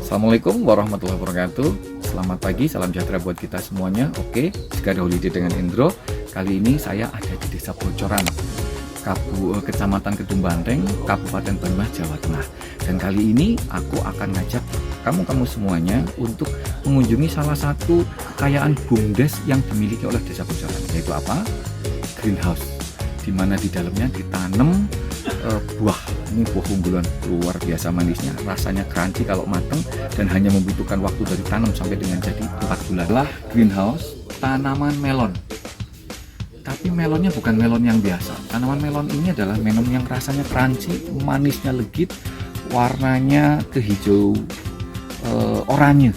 Assalamualaikum warahmatullahi wabarakatuh. Selamat pagi, salam sejahtera buat kita semuanya. Oke, jika ada holiday dengan Indro. Kali ini saya ada di Desa Bocoran, Kecamatan Kedung Banteng, Kabupaten Banyumas, Jawa Tengah. Dan kali ini aku akan ngajak kamu semuanya untuk mengunjungi salah satu kekayaan BUMDes yang dimiliki oleh Desa Bocoran, yaitu apa? Greenhouse, di mana di dalamnya ditanam buah. Ini buah unggulan luar biasa manisnya, rasanya crunchy kalau matang dan hanya membutuhkan waktu dari tanam sampai dengan jadi 4 bulan. Lah, greenhouse tanaman melon. Tapi melonnya bukan melon yang biasa. Tanaman melon ini adalah melon yang rasanya crunchy, manisnya legit, warnanya kehijau oranye,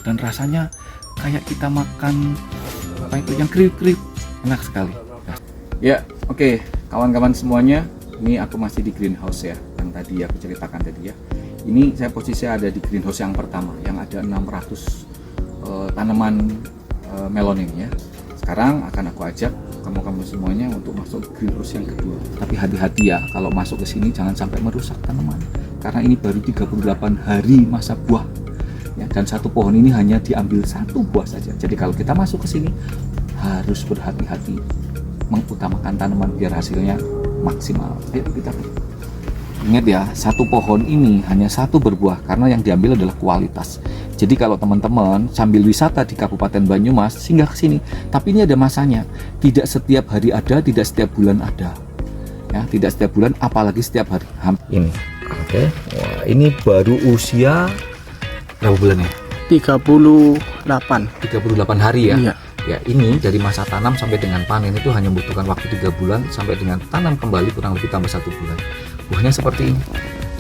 dan rasanya kayak kita makan apa itu yang kriuk-kriuk, enak sekali. Ya, oke, kawan-kawan semuanya. Ini aku masih di greenhouse ya, yang tadi aku ceritakan tadi ya. Ini saya posisinya ada di greenhouse yang pertama, yang ada 600 tanaman melon ini ya. Sekarang akan aku ajak kamu semuanya untuk masuk greenhouse yang kedua. Tapi hati-hati ya, kalau masuk ke sini jangan sampai merusak tanaman, karena ini baru 38 hari masa buah ya, dan satu pohon ini hanya diambil satu buah saja. Jadi kalau kita masuk ke sini harus berhati-hati, mengutamakan tanaman biar hasilnya maksimal. Ayo kita ingat ya, satu pohon ini hanya satu berbuah karena yang diambil adalah kualitas. Jadi kalau teman-teman sambil wisata di Kabupaten Banyumas singgah ke sini, tapi ini ada masanya. Tidak setiap hari ada, tidak setiap bulan ada. Ya, tidak setiap bulan, apalagi setiap hari. Ini. Oke. Wah, ini baru usia berapa bulan ya? 38 hari ya. Iya. Ya, ini dari masa tanam sampai dengan panen itu hanya membutuhkan waktu 3 bulan sampai dengan tanam kembali kurang lebih tambah 1 bulan. Buahnya seperti ini.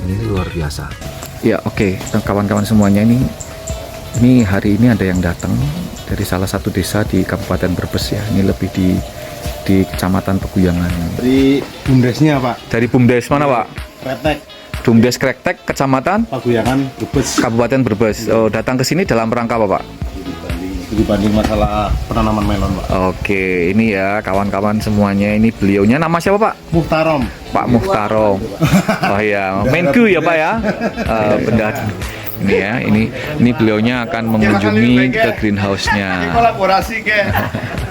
Ini luar biasa. Ya, oke. Kawan-kawan semuanya, ini hari ini ada yang datang dari salah satu desa di Kabupaten Brebes ya. Ini lebih di Kecamatan Peguyangan. Dari BUMDesnya, Pak. Dari BUMDes mana, Pak? Kretek. BUMDes Kretek, Kecamatan Peguyangan, Brebes. Kabupaten Brebes. Oh, datang ke sini dalam rangka apa, Pak? Dibanding masalah penanaman melon, Pak. Oke, ini ya kawan-kawan semuanya, ini beliaunya nama siapa, Pak? Muhtarom. Pak Muhtarom. Oh iya, Menku ya, Pak ya. Benda ini ya, ini beliaunya akan mengunjungi ke greenhouse-nya. Kolaborasi ke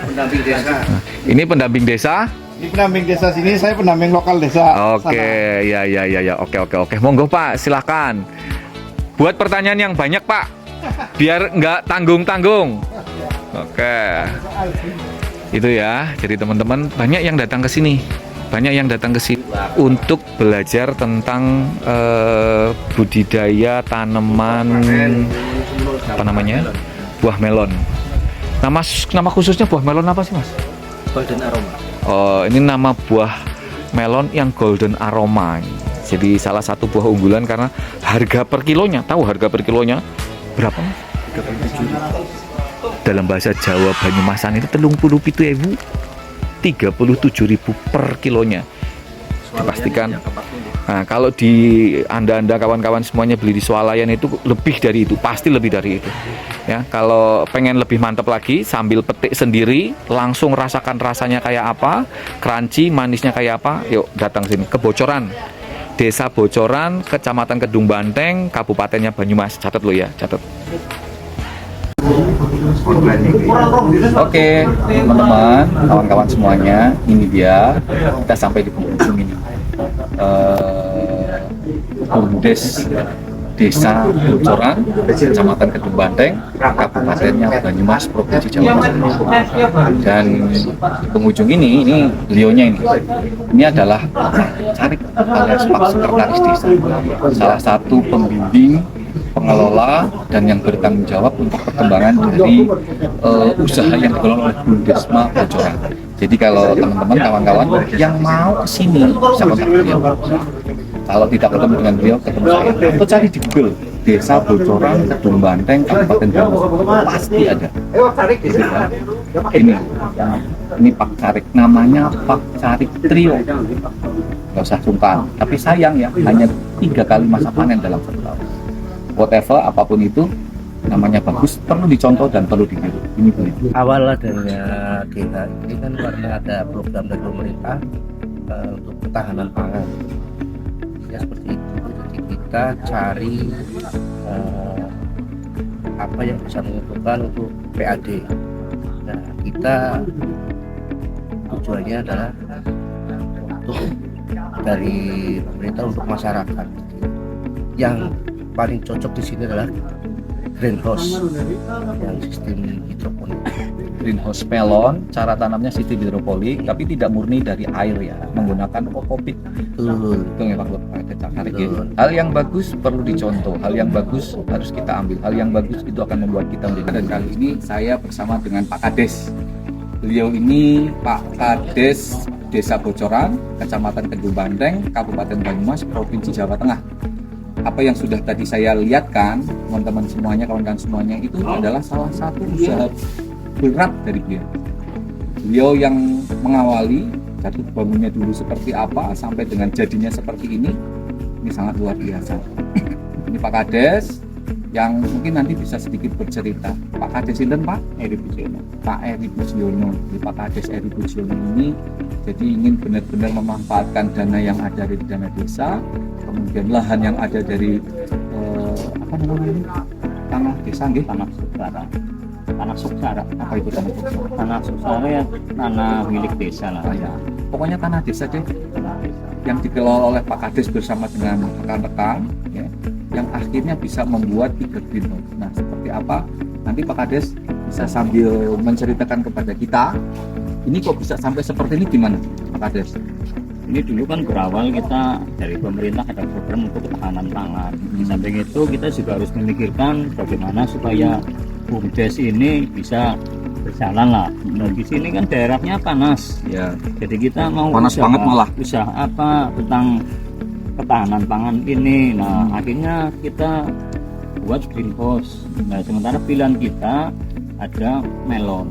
pendamping desa. Ini pendamping desa. Ini pendamping desa sini, saya pendamping lokal desa. Oke, ya. Oke. Monggo, Pak, silakan. Buat pertanyaan yang banyak, Pak. Biar nggak tanggung-tanggung. Oke. Itu ya. Jadi teman-teman banyak yang datang ke sini. Untuk belajar tentang budidaya tanaman buah melon. Nama khususnya buah melon apa sih, Mas? Golden Aroma. Oh, ini nama buah melon yang golden aroma. Jadi salah satu buah unggulan karena harga per kilonya, tahu harga per kilonya berapa? 37.000. Dalam bahasa Jawa Banyumasan itu 37.000 per kilonya. Dipastikan. Nah, kalau di Anda kawan-kawan semuanya beli di swalayan itu lebih dari itu, pasti lebih dari itu. Ya, kalau pengen lebih mantap lagi sambil petik sendiri, langsung rasakan rasanya kayak apa, crunchy, manisnya kayak apa, yuk datang sini ke Bocoran. Desa Bocoran, Kecamatan Kedung Banteng, Kabupatennya Banyumas. Catat lo ya, catat. Oke, teman-teman, kawan-kawan semuanya, ini dia. Kita sampai di penghujung ini. BUMDes Desa Bocoran, Kecamatan Kedung Banteng, Kabupatennya Banyumas, Provinsi Jawa Tengah. Dan di penghujung ini beliaunya ini adalah Carik alias Pak Sekretaris Desa, salah satu pembimbing, pengelola, dan yang bertanggung jawab untuk perkembangan dari usaha yang dikelola oleh BUMDesma Bocoran. Jadi kalau teman-teman, kawan-kawan yang mau kesini bisa kontak beliau. Kalau tidak ketemu dengan beliau, ketemu saya. Atau cari di Google Desa Bocoran Kedung Banteng Kabupaten Banyumas, pasti ada. Ini Pak Carik, namanya Pak Carik Trio. Gak usah sungkan. Tapi sayang ya, hanya 3 kali masa panen dalam 1 tahun. Whatever, apapun itu, namanya bagus, perlu dicontoh dan perlu ditiru. Ini boleh. Awal adanya kita ini kan karena ada program dari pemerintah untuk ketahanan pangan. Ya seperti itu. Jadi kita cari apa yang bisa menguntungkan untuk PAD. Nah, kita tujuannya adalah untuk dari pemerintah untuk masyarakat. Yang paling cocok di sini adalah greenhouse yang sistem hidroponik. Greenhouse melon, cara tanamnya sistem hidroponik, tapi tidak murni dari air ya, menggunakan kokopit. Betul. Itu ya Pak Tarik ya. Hal yang bagus perlu dicontoh, hal yang bagus harus kita ambil, hal yang bagus itu akan membuat kita menjadi. Dan kali ini saya bersama dengan Pak Kades. Beliau ini Pak Kades Desa Bocoran, Kecamatan Kedung Banteng, Kabupaten Banyumas, Provinsi Jawa Tengah. Apa yang sudah tadi saya lihatkan, teman-teman semuanya, kawan-kawan semuanya, itu adalah salah satu usaha berat dari beliau. Beliau yang mengawali jatuh bangunnya dulu seperti apa sampai dengan jadinya seperti ini sangat luar biasa. Ini Pak Kades yang mungkin nanti bisa sedikit bercerita. Pak Kades ini Pak Eri Pujono. Pak Eri Pujono. Di Pak Kades Eri Pujono ini jadi ingin benar-benar memanfaatkan dana yang ada dari dana desa, kemudian lahan yang ada dari apa namanya ini? Tanah desa nggih, tanah saudara. Tanah Suksara, apa itu tanah Suksara? Tanah Suksara ya tanah milik desa lah ya. Pokoknya tanah desa deh, yang dikelola oleh Pak Kades bersama dengan rekan-rekan ya, yang akhirnya bisa membuat 3 greenhouse. Nah, seperti apa? Nanti Pak Kades bisa sambil menceritakan kepada kita, ini kok bisa sampai seperti ini gimana Pak Kades? Ini dulu kan berawal kita dari pemerintah ada program untuk ketahanan pangan. Di samping itu kita juga harus memikirkan bagaimana supaya BUMDes ini bisa berjalan lah. Nah, di sini kan daerahnya panas. Ya. Jadi kita mau Panas banget malah. usaha apa tentang ketahanan pangan ini. Nah, akhirnya kita buat greenhouse. Nah, sementara pilihan kita ada melon.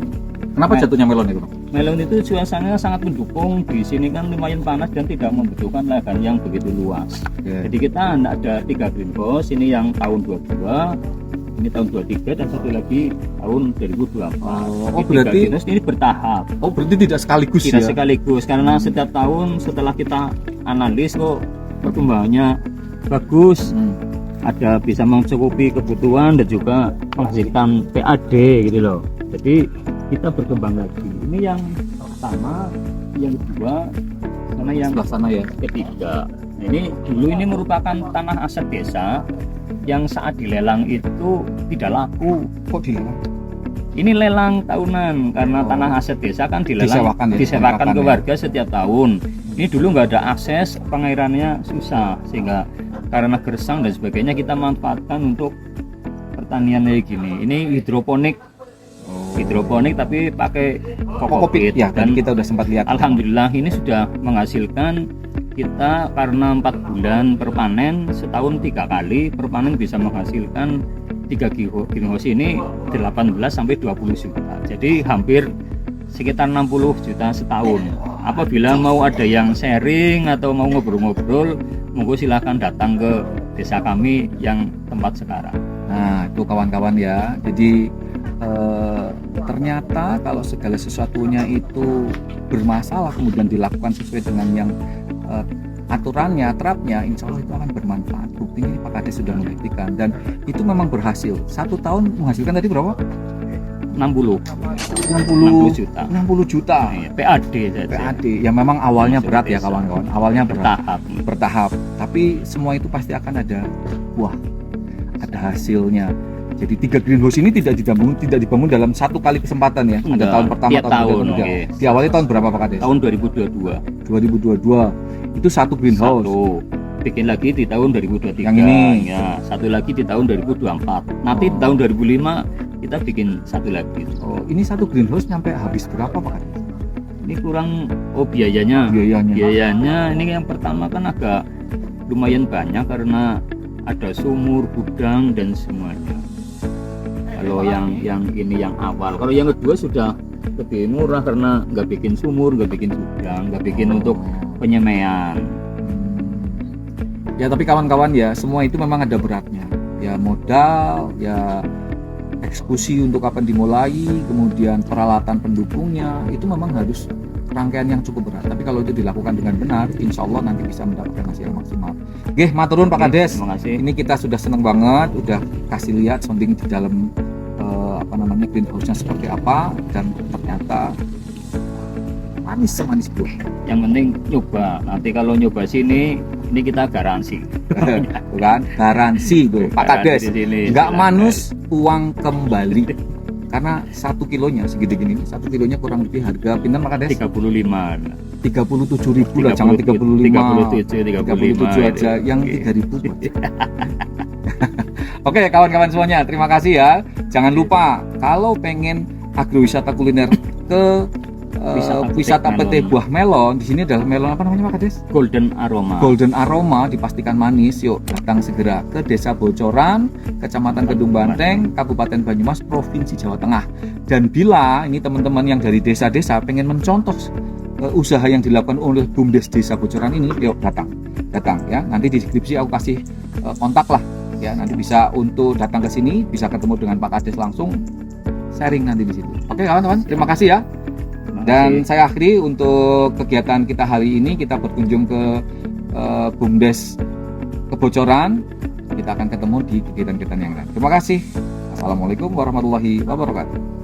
Kenapa jatuhnya melon itu? Melon itu cuacanya sangat mendukung. Di sini kan lumayan panas dan tidak membutuhkan lahan yang begitu luas. Yeah. Jadi kita ada 3 greenhouse. Ini yang tahun 22, ini tahun 23, dan satu lagi tahun 2024. Oh, Ini berarti 3 greenhouse ini bertahap. Oh, berarti tidak sekaligus Tidak ya? sekaligus karena setiap tahun setelah kita analis kok perkembangannya bagus. Ada bisa mencukupi kebutuhan dan juga menghasilkan PAD gitu loh. Jadi kita berkembang lagi. Ini yang pertama, yang kedua, sama yang Sebelah sana ya. ketiga. Nah, ini dulu ini merupakan tanah aset desa yang saat dilelang itu tidak laku. Kok dilelang? Ini lelang tahunan karena tanah aset desa kan dilelang, Disewakan ya, disewakan ke kontrakkan ya. warga setiap tahun. Ini dulu nggak ada akses, pengairannya susah, sehingga karena gersang dan sebagainya kita manfaatkan untuk pertanian kayak gini. Ini hidroponik, hidroponik tapi pakai kokopit. Ya, dan Dan kita udah sempat lihat. alhamdulillah ini sudah menghasilkan kita karena 4 bulan per panen, setahun 3 kali per panen bisa menghasilkan 3 greenhouse ini 18 sampai 20 juta. Jadi hampir sekitar 60 juta setahun. Apabila mau ada yang sharing atau mau ngobrol-ngobrol, monggo silahkan datang ke desa kami yang tempat sekarang. Nah, itu kawan-kawan ya. Jadi ternyata kalau segala sesuatunya itu bermasalah kemudian dilakukan sesuai dengan yang aturannya, terapnya, insya Allah itu akan bermanfaat. Buktinya ini Pak Kades sudah membuktikan dan itu memang berhasil. 1 tahun menghasilkan tadi berapa? 60 juta. 60 juta. Iya, PAD saja. PAD. Ya memang awalnya Masuk berat ya desa. kawan-kawan. Awalnya berat. Bertahap. Tapi semua itu pasti akan ada buah, ada hasilnya. Jadi 3 greenhouse ini tidak dibangun dalam 1 kali kesempatan ya. Ada Enggak, tahun pertama, tiap tahun, kedua. oke. Diawali tahun berapa Pak Kades? Tahun 2022. 2022. Itu 1 greenhouse. Satu. Bikin lagi di tahun 2023. Yang ini. Ya, satu lagi di tahun 2024. Nanti di tahun 2005 kita bikin satu lagi. Oh, ini 1 greenhouse nyampe habis berapa Pak Kades? Ini kurang biayanya. Biayanya ini yang pertama kan agak lumayan banyak karena ada sumur, gudang dan semuanya. Kalau yang ini yang awal. Kalau yang kedua sudah lebih murah karena nggak bikin sumur, nggak bikin gudang, nggak bikin untuk penyemaian. Ya tapi kawan-kawan ya, semua itu memang ada beratnya. Ya modal, ya eksekusi untuk kapan dimulai, kemudian peralatan pendukungnya itu memang harus rangkaian yang cukup berat. Tapi kalau itu dilakukan dengan benar, insya Allah nanti bisa mendapatkan hasil yang maksimal. Oke, maturun Pak Kades. Terima kasih. Ini kita sudah seneng banget, udah kasih lihat sounding di dalam greenhouse-nya seperti apa, dan ternyata manis semanis buah. Yang penting nyoba. Nanti kalau nyoba sini, ini kita garansi. Bukan garansi tuh Pak Kades, Garansi di sini, nggak silakan. manus uang kembali. Karena 1 kilonya segede gini, 1 kilonya kurang lebih harga pinten Pak Kades? 35. 37.000 lah, jangan 35. 37 aja, yang 3.000 buat. Oke kawan-kawan semuanya, terima kasih ya. Jangan lupa kalau pengen agrowisata kuliner ke wisata petik buah melon, di sini adalah melon apa namanya Pak Kades? Golden Aroma. Golden Aroma, dipastikan manis. Yuk datang segera ke Desa Bocoran, Kecamatan Kedung Banteng, Kabupaten Banyumas, Provinsi Jawa Tengah. Dan bila ini teman-teman yang dari desa-desa pengen mencontoh usaha yang dilakukan oleh BUMDes Desa Bocoran ini, yuk datang ya. Nanti di deskripsi aku kasih kontak lah ya. Nanti bisa untuk datang ke sini, bisa ketemu dengan Pak Kades langsung, sharing nanti di situ. Oke kawan-kawan, terima kasih ya. Dan saya akhiri untuk kegiatan kita hari ini, kita berkunjung ke BUMDes Kebocoran. Kita akan ketemu di kegiatan-kegiatan yang lain. Terima kasih. Assalamualaikum warahmatullahi wabarakatuh.